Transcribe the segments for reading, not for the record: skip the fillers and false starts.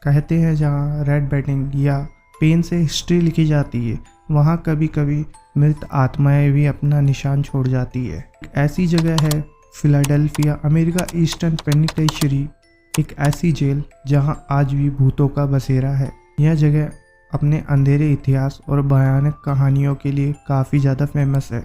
कहते हैं जहाँ रेड बैटिंग या पेन से हिस्ट्री लिखी जाती है, वहाँ कभी कभी मृत आत्माएं भी अपना निशान छोड़ जाती है। ऐसी जगह है फिलाडेल्फिया, अमेरिका ईस्टर्न पेनिटेंशियरी, एक ऐसी जेल जहाँ आज भी भूतों का बसेरा है। यह जगह अपने अंधेरे इतिहास और भयानक कहानियों के लिए काफ़ी ज़्यादा फेमस है।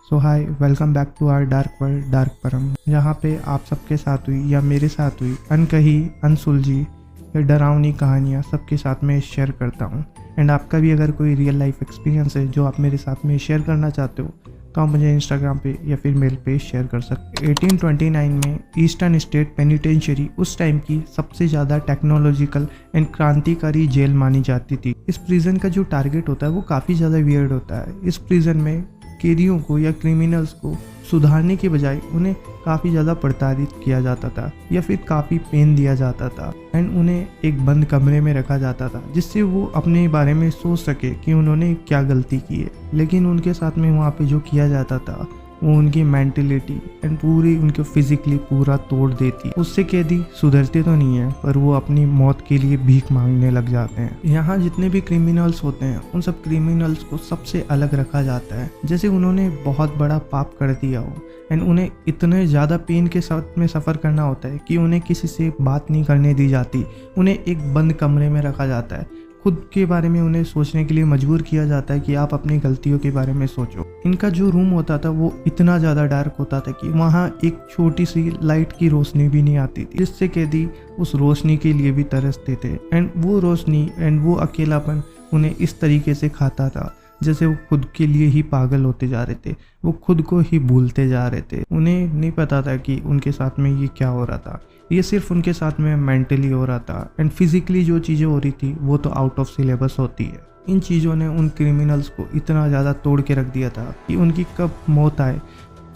So hi, welcome back to our dark world dark परम, जहाँ पे आप सबके साथ हुई या मेरे साथ हुई अनकही, अनसुलझी या डरावनी कहानियाँ सबके साथ में शेयर करता हूँ। एंड आपका भी अगर कोई रियल लाइफ एक्सपीरियंस है जो आप मेरे साथ में शेयर करना चाहते हो तो आप मुझे इंस्टाग्राम पे या फिर मेल पे शेयर कर सकते हैं। 1829 में ईस्टर्न स्टेट पेनिटेंशियरी उस टाइम की सबसे ज़्यादा टेक्नोलॉजिकल एंड क्रांतिकारी जेल मानी जाती थी। इस प्रिजन का जो टारगेट होता है वो काफ़ी ज़्यादा वियर्ड होता है। इस प्रिजन में कैदियों को या क्रिमिनल्स को सुधारने के बजाय उन्हें काफ़ी ज़्यादा प्रताड़ित किया जाता था या फिर काफ़ी पेन दिया जाता था एंड उन्हें एक बंद कमरे में रखा जाता था जिससे वो अपने बारे में सोच सके कि उन्होंने क्या गलती की है। लेकिन उनके साथ में वहाँ पे जो किया जाता था वो उनकी मेंटलिटी एंड पूरी उनके फिजिकली पूरा तोड़ देती। उससे कैदी सुधरते तो नहीं है पर वो अपनी मौत के लिए भीख मांगने लग जाते हैं। यहाँ जितने भी क्रिमिनल्स होते हैं उन सब क्रिमिनल्स को सबसे अलग रखा जाता है, जैसे उन्होंने बहुत बड़ा पाप कर दिया हो एंड उन्हें इतने ज़्यादा पेन के साथ में सफ़र करना होता है कि उन्हें किसी से बात नहीं करने दी जाती। उन्हें एक बंद कमरे में रखा जाता है, खुद के बारे में उन्हें सोचने के लिए मजबूर किया जाता है कि आप अपनी गलतियों के बारे में सोचो। इनका जो रूम होता था वो इतना ज़्यादा डार्क होता था कि वहाँ एक छोटी सी लाइट की रोशनी भी नहीं आती थी, जिससे कैदी उस रोशनी के लिए भी तरसते थे। एंड वो रोशनी एंड वो अकेलापन उन्हें इस तरीके से खाता था जैसे वो खुद के लिए ही पागल होते जा रहे थे, वो खुद को ही भूलते जा रहे थे। उन्हें नहीं पता था कि उनके साथ में ये क्या हो रहा था, ये सिर्फ उनके साथ में मेंटली हो रहा था एंड फिजिकली जो चीज़ें हो रही थी वो तो आउट ऑफ सिलेबस होती है। इन चीज़ों ने उन क्रिमिनल्स को इतना ज़्यादा तोड़ के रख दिया था कि उनकी कब मौत आए,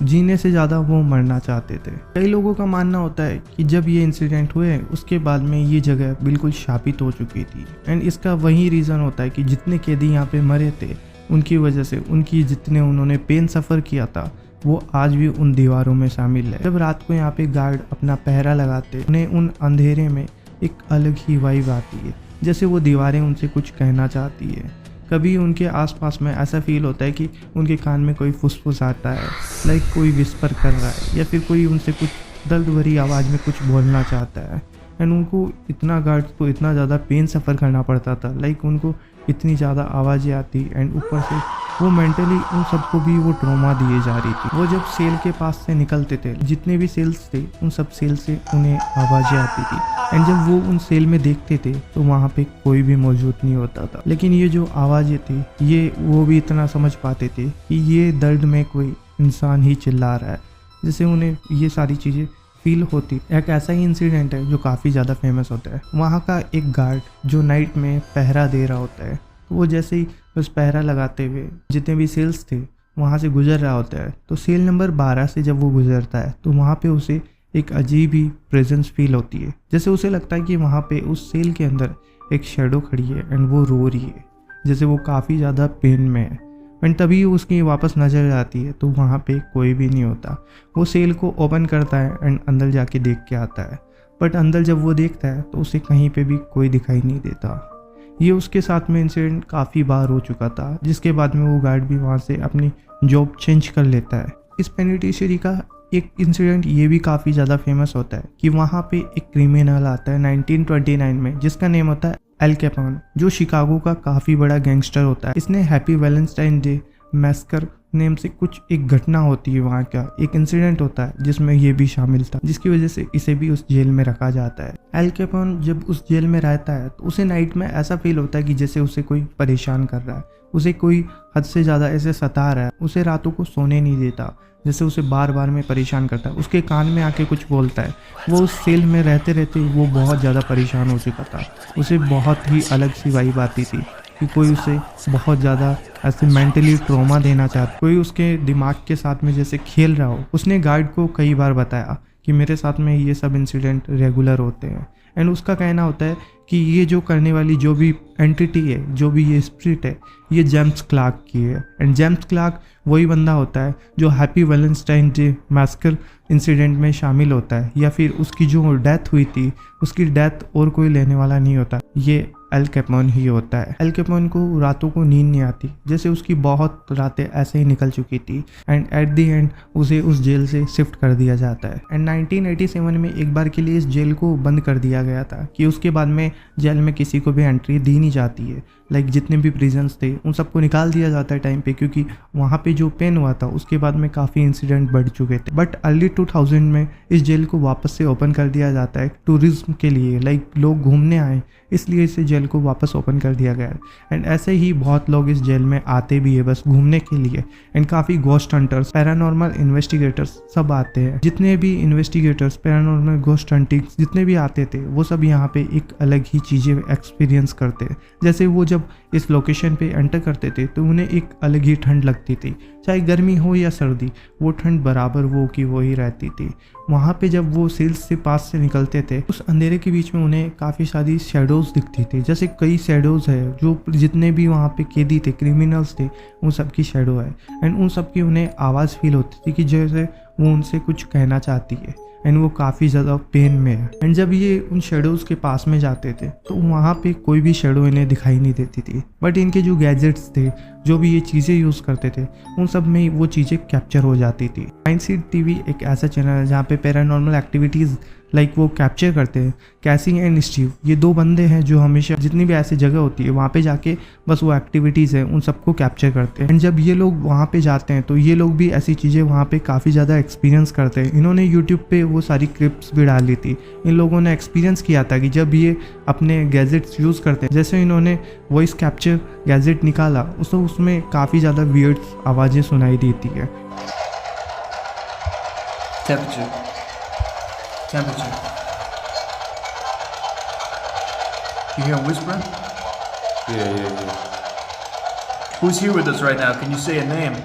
जीने से ज़्यादा वो मरना चाहते थे। कई लोगों का मानना होता है कि जब ये इंसिडेंट हुए उसके बाद में ये जगह बिल्कुल शापित हो चुकी थी एंड इसका वही रीज़न होता है कि जितने कैदी यहाँ पे मरे थे उनकी वजह से उनकी जितने उन्होंने पेन सफ़र किया था वो आज भी उन दीवारों में शामिल है। जब रात को यहाँ पे गार्ड अपना पहरा लगाते उन्हें उन अंधेरे में एक अलग ही वाइब आती है, जैसे वो दीवारें उनसे कुछ कहना चाहती है। कभी उनके आसपास में ऐसा फील होता है कि उनके कान में कोई फुसफुसाता है, लाइक कोई विस्पर कर रहा है या फिर कोई उनसे कुछ दर्द भरी आवाज़ में कुछ बोलना चाहता है। एंड उनको इतना गार्ड को इतना ज़्यादा पेन सफ़र करना पड़ता था, लाइक उनको इतनी ज़्यादा आवाज़ें आती एंड ऊपर से वो मेंटली उन सबको भी वो ट्रॉमा दिए जा रही थी। वो जब सेल के पास से निकलते थे, जितने भी सेल्स थे उन सब सेल से उन्हें आवाज़ें आती थी एंड जब वो उन सेल में देखते थे तो वहाँ पे कोई भी मौजूद नहीं होता था। लेकिन ये जो आवाज़ें थी ये वो भी इतना समझ पाते थे कि ये दर्द में कोई इंसान ही चिल्ला रहा है, जैसे उन्हें ये सारी चीज़ें फील होती। एक ऐसा ही इंसिडेंट है जो काफ़ी ज़्यादा फेमस होता है। वहाँ का एक गार्ड जो नाइट में पहरा दे रहा होता है, वो जैसे ही उस पहरा लगाते हुए जितने भी सेल्स थे वहाँ से गुजर रहा होता है तो सेल नंबर 12 से जब वो गुजरता है तो वहाँ पे उसे एक अजीब ही प्रेजेंस फील होती है, जैसे उसे लगता है कि वहाँ पे उस सेल के अंदर एक शेडो खड़ी है एंड वो रो रही है, जैसे वो काफ़ी ज़्यादा पेन में है। एंड तभी उसकी वापस नज़र जाती है तो वहाँ पे कोई भी नहीं होता। वो सेल को ओपन करता है एंड अंदर जाके देख के आता है, बट अंदर जब वो देखता है तो उसे कहीं पे भी कोई दिखाई नहीं देता। ये उसके साथ में इंसिडेंट काफ़ी बार हो चुका था, जिसके बाद में वो गार्ड भी वहाँ से अपनी जॉब चेंज कर लेता है। इस पेनिटेंशियरी का एक इंसिडेंट ये भी काफ़ी ज़्यादा फेमस होता है कि वहाँ पे एक क्रिमिनल आता है 1929 में जिसका नेम होता है एल कैपोन, जो शिकागो का काफ़ी बड़ा गैंगस्टर होता है। इसने happy Valentine day massacre name से कुछ एक घटना होती है, वहाँ का एक इंसिडेंट होता है जिसमें ये भी शामिल था, जिसकी वजह से इसे भी उस जेल में रखा जाता है। एल कैपोन जब उस जेल में रहता है तो उसे नाइट में ऐसा फील होता है कि जैसे उसे कोई परेशान कर रहा है, उसे कोई हद से ज़्यादा ऐसे सता रहा है, उसे रातों को सोने नहीं देता, जैसे उसे बार बार में परेशान करता है, उसके कान में आके कुछ बोलता है। वो उस सेल में रहते रहते वो बहुत ज़्यादा परेशान हो चुका था, उसे बहुत ही अलग सी वाइब आती थी कि कोई उसे बहुत ज़्यादा ऐसे मेंटली ट्रॉमा देना चाहता, कोई उसके दिमाग के साथ में जैसे खेल रहा हो। उसने गार्ड को कई बार बताया कि मेरे साथ में ये सब इंसिडेंट रेगुलर होते हैं एंड उसका कहना होता है कि ये जो करने वाली जो भी एंटिटी है, जो भी ये स्पिरिट है, ये जेम्स क्लार्क की है। एंड जेम्स क्लार्क वही बंदा होता है जो happy Valentine day massacre incident में शामिल होता है, या फिर उसकी जो डेथ हुई थी उसकी डेथ और कोई लेने वाला नहीं होता, ये एल कैपोन ही होता है। एल कैपोन को रातों को नींद नहीं आती, जैसे उसकी बहुत रातें ऐसे ही निकल चुकी थी एंड एट द एंड उसे उस जेल से शिफ्ट कर दिया जाता है। एंड 1987 में एक बार के लिए इस जेल को बंद कर दिया गया था कि उसके बाद में जेल में किसी को भी एंट्री दी नहीं जाती है। लाइक जितने भी प्रिजन्स थे उन सबको निकाल दिया जाता है टाइम पे, क्योंकि वहाँ पे जो पेन हुआ था उसके बाद में काफ़ी इंसिडेंट बढ़ चुके थे। बट अर्ली 2000 में इस जेल को वापस से ओपन कर दिया जाता है टूरिज्म के लिए, लाइक लोग घूमने आए इसलिए इस जेल को वापस ओपन कर दिया गया है। एंड ऐसे ही बहुत लोग इस जेल में आते भी है बस घूमने के लिए। एंड काफ़ी घोस्ट हंटर्स, पैरानॉर्मल इन्वेस्टिगेटर्स सब आते हैं। जितने भी इन्वेस्टिगेटर्स, पैरानॉर्मल, घोस्ट हंटिंग जितने भी आते थे वो सब यहाँ पे एक अलग ही चीज़ें एक्सपीरियंस करते हैं। जैसे वो जब इस लोकेशन पे एंटर करते थे तो उन्हें एक अलग ही ठंड लगती थी, चाहे गर्मी हो या सर्दी, वो ठंड बराबर वो की वो ही रहती थी। वहाँ पे जब वो सेल्स से पास से निकलते थे उस अंधेरे के बीच में उन्हें काफ़ी सारी शेडोज़ दिखती थी, जैसे कई शेडोज़ है जो जितने भी वहाँ पे कैदी थे, क्रिमिनल्स थे, उन सब की शेडो है। एंड उन सब की उन्हें आवाज़ फील होती थी कि जैसे वो उनसे कुछ कहना चाहती है एंड वो काफ़ी ज़्यादा पेन में है। एंड जब ये उन शेडोज़ के पास में जाते थे तो वहाँ पे कोई भी शेडो इन्हें दिखाई नहीं देती थी, बट इनके जो गैजेट्स थे, जो भी ये चीज़ें यूज़ करते थे, उन सब में वो चीज़ें कैप्चर हो जाती थी। माइंडसीड टीवी एक ऐसा चैनल है जहाँ पे पैरानॉर्मल एक्टिविटीज़ लाइक वो कैप्चर करते हैं। कैसी एंड स्टीव ये दो बंदे हैं जो हमेशा जितनी भी ऐसी जगह होती है वहाँ पे जाके बस वो एक्टिविटीज़ हैं उन सबको कैप्चर करते हैं। एंड जब ये लोग वहाँ पे जाते हैं तो ये लोग भी ऐसी चीज़ें वहाँ पे काफ़ी ज़्यादा एक्सपीरियंस करते हैं। इन्होंने यूट्यूब पे वो सारी क्लिप्स भी डाली थी। इन लोगों ने एक्सपीरियंस किया था कि जब ये अपने गैजेट्स यूज़ करते हैं, जैसे इन्होंने वॉइस कैप्चर गैजेट निकाला उसमें काफ़ी ज़्यादा वियर्ड आवाज़ें सुनाई देती है। Temperature. You hear him whispering? Yeah. Who's here with us right now? Can you say a name?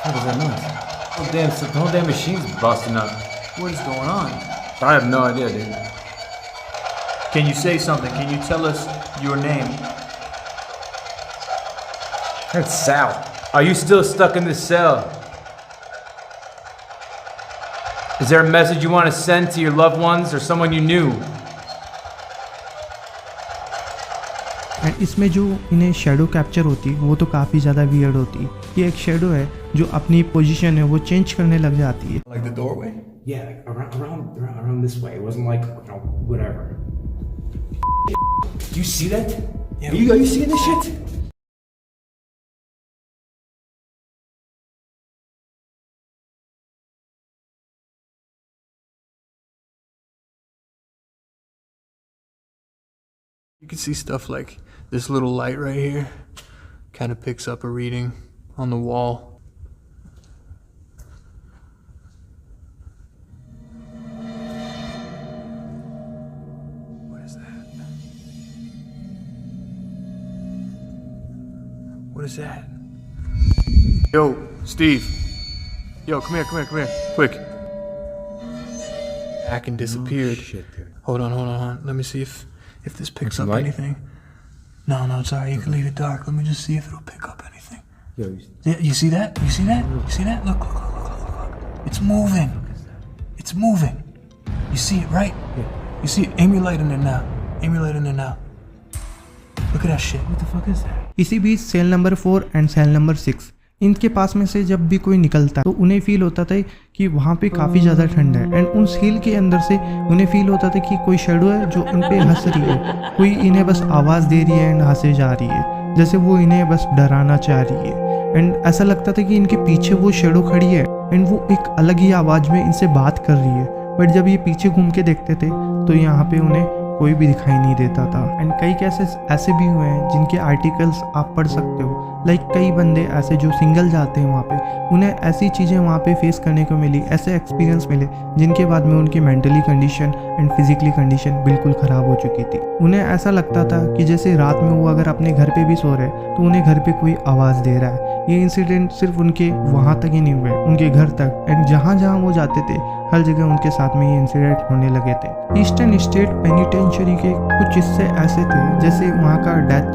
What is that noise? The whole damn machine's busting up. What is going on? I have no idea, dude. Can you say something? Can you tell us your name? It's Sal. Are you still stuck in this cell? Is there a message you want to send to your loved ones or someone you knew? And इसमें जो इन्हें shadow capture होती वो तो काफ़ी ज़्यादा weird होती। ये एक शेडो है जो अपनी पोजीशन है वो चेंज करने लग जाती है। Like the doorway? Yeah, like around this way. It wasn't like, whatever. Do you see that? Yeah. Are you seeing this shit? You can see stuff like this little light right here kind of picks up a reading on the wall. What is that? What is that? Yo, Steve. Yo, come here, quick. Back and disappeared. Oh, shit, dude. Hold on. Let me see if this picks up light? anything. No, it's alright. You can leave it dark. Let me just see if it'll pick up anything. Yo, Yeah, you see that? You see that? Look. It's moving. It's moving. You see it, right? Yeah. You see it? Aim your light in there now. Look at that shit. what the fuck is that? इसी बीच cell number 4 and cell number 6 इनके पास में से जब भी कोई निकलता तो उन्हें फील होता था कि वहाँ पे काफ़ी ज़्यादा ठंड है। एंड उन सील के अंदर से उन्हें फील होता था कि कोई शेडो है जो उन पे हंस रही है, कोई इन्हें बस आवाज़ दे रही है एंड हंसे जा रही है, जैसे वो इन्हें बस डराना चाह रही है। एंड ऐसा लगता था कि इनके पीछे वो शेडो खड़ी है एंड वो एक अलग ही आवाज़ में इनसे बात कर रही है। बट जब ये पीछे घूम के देखते थे तो यहाँ पे उन्हें कोई भी दिखाई नहीं देता था। एंड कई केसेस ऐसे भी हुए हैं जिनके आर्टिकल्स आप पढ़ सकते हो। लाइक कई बंदे ऐसे जो सिंगल जाते हैं वहाँ पे, उन्हें ऐसी चीज़ें वहाँ पे फेस करने को मिली, ऐसे एक्सपीरियंस मिले जिनके बाद में उनकी mentally condition and physically condition बिल्कुल ख़राब हो चुकी थी। उन्हें ऐसा लगता था कि जैसे रात में वो अगर अपने घर पे भी सो रहे तो उन्हें घर पे कोई आवाज़ दे रहा है। ये इंसिडेंट सिर्फ उनके वहाँ तक ही नहीं हुए, उनके घर तक एंड जहाँ जहाँ वो जाते थे हर जगह उनके साथ में ये इंसिडेंट होने लगे थे। ईस्टर्न स्टेट पेनिटेंशियरी के कुछ हिस्से ऐसे थे जैसे वहाँ का डेथ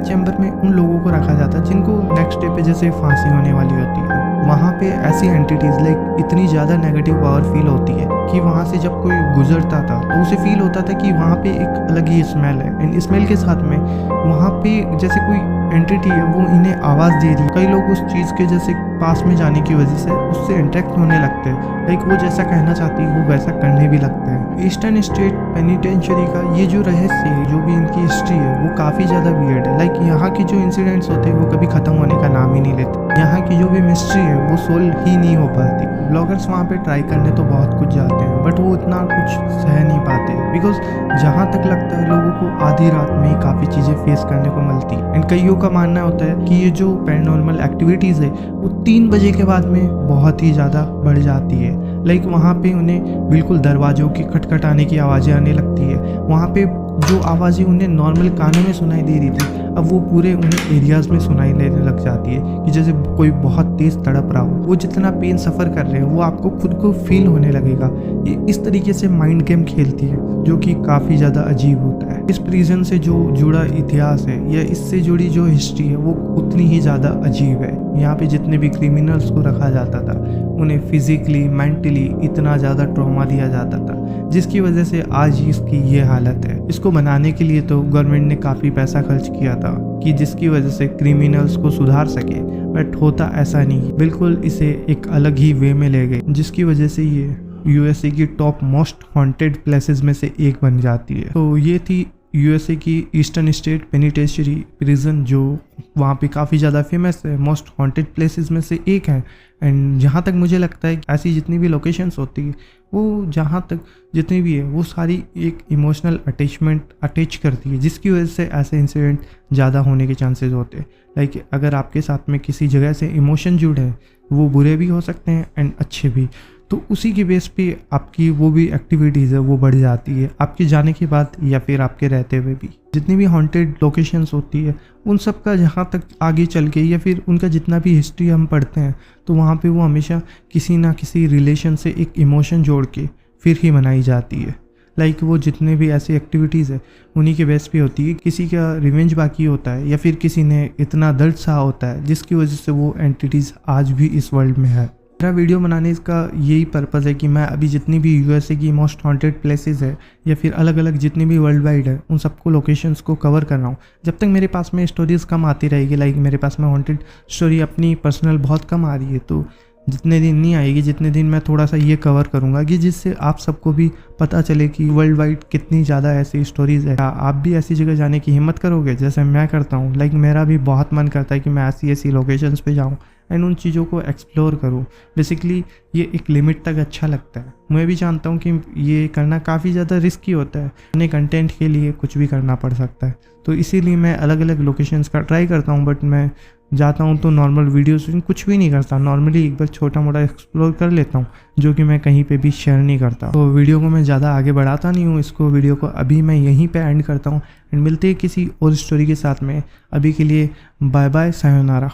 चैम्बर में उन लोगों को रखा जाता है जिनको नेक्स्ट डे पे जैसे फांसी होने वाली होती है। वहाँ पे ऐसी एंटिटीज लाइक इतनी ज़्यादा नेगेटिव पावर फील होती है कि वहाँ से जब कोई गुजरता था तो उसे फील होता था कि वहाँ पे एक अलग ही स्मेल है एंड स्मेल के साथ में वहाँ पे जैसे कोई एंटिटी है वो इन्हें आवाज़ दे रही है। कई लोग उस चीज़ के जैसे पास में जाने की वजह से उससे इंटरेक्ट होने लगते हैं, लाइक वो जैसा कहना चाहती है वो वैसा करने भी लगते हैं। ईस्टर्न स्टेट पेनिटेंशियरी का ये जो रहस्य है, जो भी इनकी हिस्ट्री है वो काफ़ी ज़्यादा वियर्ड है। लाइक यहाँ की जो इंसिडेंट्स होते हैं वो कभी ख़त्म होने का नाम ही नहीं लेते। यहाँ की जो भी मिस्ट्री है वो सोल्व ही नहीं हो पाती। ब्लॉगर्स वहाँ पे ट्राई करने तो बहुत कुछ जाते हैं बट वो इतना कुछ सह नहीं पाते बिकॉज जहाँ तक लगता है लोगों को आधी रात में ही काफ़ी चीज़ें फेस करने को मिलती है। एंड कईयों का मानना होता है कि ये जो पैरानॉर्मल एक्टिविटीज़ है वो 3 बजे के बाद में बहुत ही ज़्यादा बढ़ जाती है। लाइक वहाँ पे उन्हें बिल्कुल दरवाज़ों की खटखटाने की आवाज़ें आने लगती है। वहाँ पे जो आवाज़ें उन्हें नॉर्मल कानों में सुनाई दे रही थी अब वो पूरे उन्हें एरियाज़ में सुनाई देने लग जाती है कि जैसे कोई बहुत तेज़ तड़प रहा हो। वो जितना पेन सफ़र कर रहे हैं वो आपको खुद को फील होने लगेगा। ये इस तरीके से माइंड गेम खेलती है जो कि काफ़ी ज़्यादा अजीब होता है। इस प्रिजन से जो जुड़ा इतिहास है या इससे जुड़ी जो हिस्ट्री है वो उतनी ही ज़्यादा अजीब है। यहाँ पे जितने भी क्रिमिनल्स को रखा जाता था उन्हें फिजिकली मेंटली इतना ज़्यादा ट्रॉमा दिया जाता था जिसकी वजह से आज इसकी ये हालत है। इसको बनाने के लिए तो गवर्नमेंट ने काफ़ी पैसा खर्च किया था कि जिसकी वजह से क्रिमिनल्स को सुधार सके, बट होता ऐसा नहीं। बिल्कुल इसे एक अलग ही वे में ले गए जिसकी वजह से ये यूएसए की टॉप मोस्ट हॉन्टेड प्लेसेस में से एक बन जाती है। तो ये थी यूएसए की ईस्टर्न स्टेट पेनिटेंशियरी प्रिजन जो वहाँ पे काफ़ी ज़्यादा फेमस है, मोस्ट हॉन्टेड प्लेसेस में से एक है। एंड जहाँ तक मुझे लगता है ऐसी जितनी भी लोकेशंस होती है वो जहाँ तक जितनी भी है वो सारी एक इमोशनल अटैच करती है जिसकी वजह से ऐसे इंसिडेंट ज़्यादा होने के चांसेस होते हैं। लाइक अगर आपके साथ में किसी जगह से इमोशन जुड़े हैं वो बुरे भी हो सकते हैं एंड अच्छे भी, तो उसी के बेस पे आपकी वो भी एक्टिविटीज़ है वो बढ़ जाती है आपके जाने के बाद या फिर आपके रहते हुए भी। जितनी भी हॉन्टेड लोकेशंस होती है उन सब का जहाँ तक आगे चल के या फिर उनका जितना भी हिस्ट्री हम पढ़ते हैं तो वहाँ पे वो हमेशा किसी ना किसी रिलेशन से एक इमोशन जोड़ के फिर ही मनाई जाती है। लाइक वो जितने भी ऐसी एक्टिविटीज़ है उन्हीं के बेस पे होती है। किसी का रिवेंज बाकी होता है या फिर किसी ने इतना दर्द सहा होता है जिसकी वजह से वो एंटिटीज़ आज भी इस वर्ल्ड में है। मेरा वीडियो बनाने का यही पर्पज़ है कि मैं अभी जितनी भी यूएसए की मोस्ट हॉन्टेड प्लेसेस है या फिर अलग अलग जितनी भी वर्ल्ड वाइड है उन सबको लोकेशंस को कवर कर रहा हूँ। जब तक मेरे पास में स्टोरीज़ कम आती रहेगी, लाइक मेरे पास में हॉन्टेड स्टोरी अपनी पर्सनल बहुत कम आ रही है, तो जितने दिन नहीं आएगी जितने दिन मैं थोड़ा सा ये कवर करूँगा कि जिससे आप सबको भी पता चले कि वर्ल्ड वाइड कितनी ज़्यादा ऐसी स्टोरीज़ है। आप भी ऐसी जगह जाने की हिम्मत करोगे जैसे मैं करता हूँ। लाइक मेरा भी बहुत मन करता है कि मैं ऐसी लोकेशंस पे जाऊँ एंड उन चीज़ों को एक्सप्लोर करूँ। बेसिकली ये एक लिमिट तक अच्छा लगता है। मैं भी जानता हूँ कि ये करना काफ़ी ज़्यादा रिस्की होता है, अपने कंटेंट के लिए कुछ भी करना पड़ सकता है, तो इसीलिए मैं अलग अलग लोकेशंस का ट्राई करता हूँ। बट मैं जाता हूँ तो नॉर्मल वीडियोस कुछ भी नहीं करता, नॉर्मली एक बार छोटा मोटा एक्सप्लोर कर लेता हूँ जो कि मैं कहीं पे भी शेयर नहीं करता। तो वीडियो को मैं ज़्यादा आगे बढ़ाता नहीं हूँ, इसको वीडियो को अभी मैं यहीं पे एंड करता हूँ एंड मिलते हैं किसी और स्टोरी के साथ में। अभी के लिए बाय बाय, सायोनारा।